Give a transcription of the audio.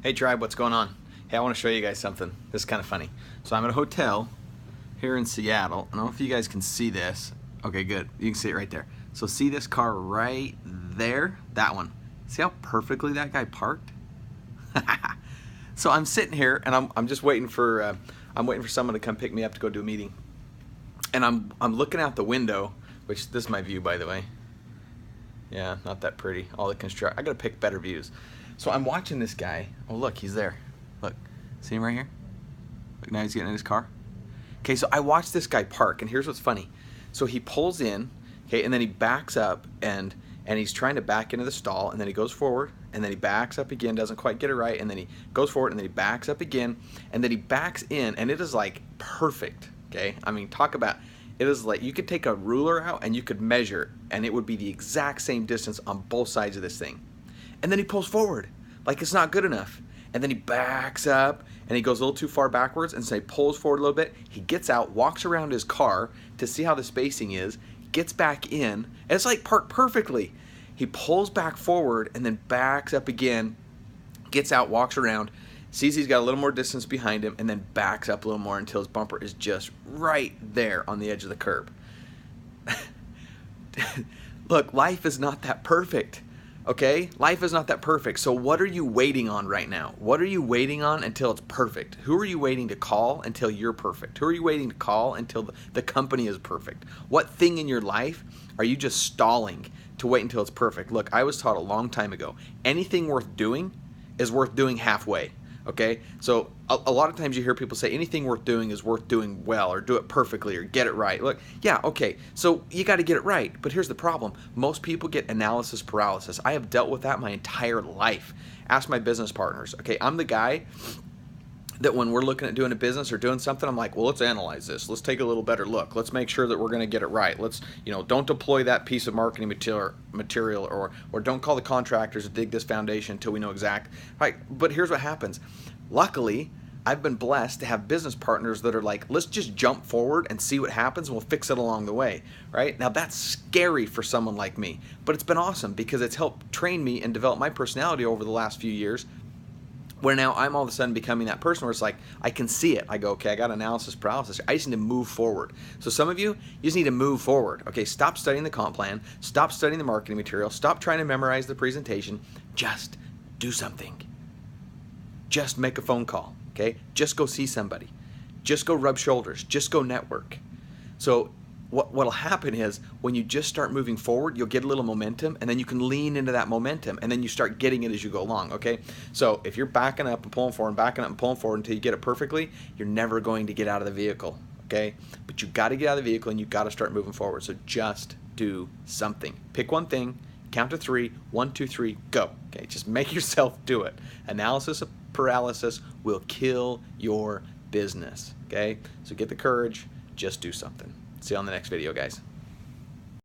Hey tribe, what's going on? Hey, I want to show you guys something. This is kind of funny. So I'm at a hotel here in Seattle. I don't know if you guys can see this. Okay, good. You can see it right there. So see this car right there? That one. See how perfectly that guy parked? So I'm sitting here and I'm just waiting for someone to come pick me up to go do a meeting. And I'm looking out the window, which this is my view, by the way. Yeah, not that pretty. All the construct. I gotta pick better views. So I'm watching this guy. Oh look, he's there. Look, see him right here? Look, now he's getting in his car. Okay, so I watched this guy park, and here's what's funny. So he pulls in, okay, and then he backs up, and he's trying to back into the stall, and then he goes forward, and then he backs up again, doesn't quite get it right, and then he goes forward, and then he backs up again, and then he backs in, and it is like perfect. Okay, I mean, talk about. It is like you could take a ruler out and you could measure, and it would be the exact same distance on both sides of this thing. And then he pulls forward like it's not good enough. And then he backs up and he goes a little too far backwards, and so he pulls forward a little bit. He gets out, walks around his car to see how the spacing is, gets back in, and it's like parked perfectly. He pulls back forward and then backs up again, gets out, walks around, sees he's got a little more distance behind him, and then backs up a little more until his bumper is just right there on the edge of the curb. Look, life is not that perfect. Okay? Life is not that perfect. So what are you waiting on right now? What are you waiting on until it's perfect? Who are you waiting to call until you're perfect? Who are you waiting to call until the company is perfect? What thing in your life are you just stalling to wait until it's perfect? Look, I was taught a long time ago, anything worth doing is worth doing halfway. Okay, so a lot of times you hear people say anything worth doing is worth doing well, or do it perfectly, or get it right. Look, yeah, okay, so you got to get it right, but here's the problem. Most people get analysis paralysis. I have dealt with that my entire life. Ask my business partners. Okay, I'm the guy that when we're looking at doing a business or doing something, I'm like, well, let's analyze this. Let's take a little better look. Let's make sure that we're going to get it right. Let's, don't deploy that piece of marketing material or don't call the contractors to dig this foundation until we know exact. Right. But here's what happens. Luckily, I've been blessed to have business partners that are like, let's just jump forward and see what happens, and we'll fix it along the way. Right? Now, that's scary for someone like me, but it's been awesome because it's helped train me and develop my personality over the last few years, where now I'm all of a sudden becoming that person where it's like, I can see it. I go, okay, I got analysis paralysis. I just need to move forward. So some of you just need to move forward. Okay, stop studying the comp plan. Stop studying the marketing material. Stop trying to memorize the presentation. Just do something. Just make a phone call, okay? Just go see somebody. Just go rub shoulders. Just go network. So what'll happen is when you just start moving forward, you'll get a little momentum, and then you can lean into that momentum, and then you start getting it as you go along, okay? So if you're backing up and pulling forward and backing up and pulling forward until you get it perfectly, you're never going to get out of the vehicle, okay? But you got to get out of the vehicle and you got to start moving forward. So just do something. Pick one thing, count to 3, 1, 2, 3, go. Okay, just make yourself do it. Analysis paralysis will kill your business, okay? So get the courage, just do something. See you on the next video, guys.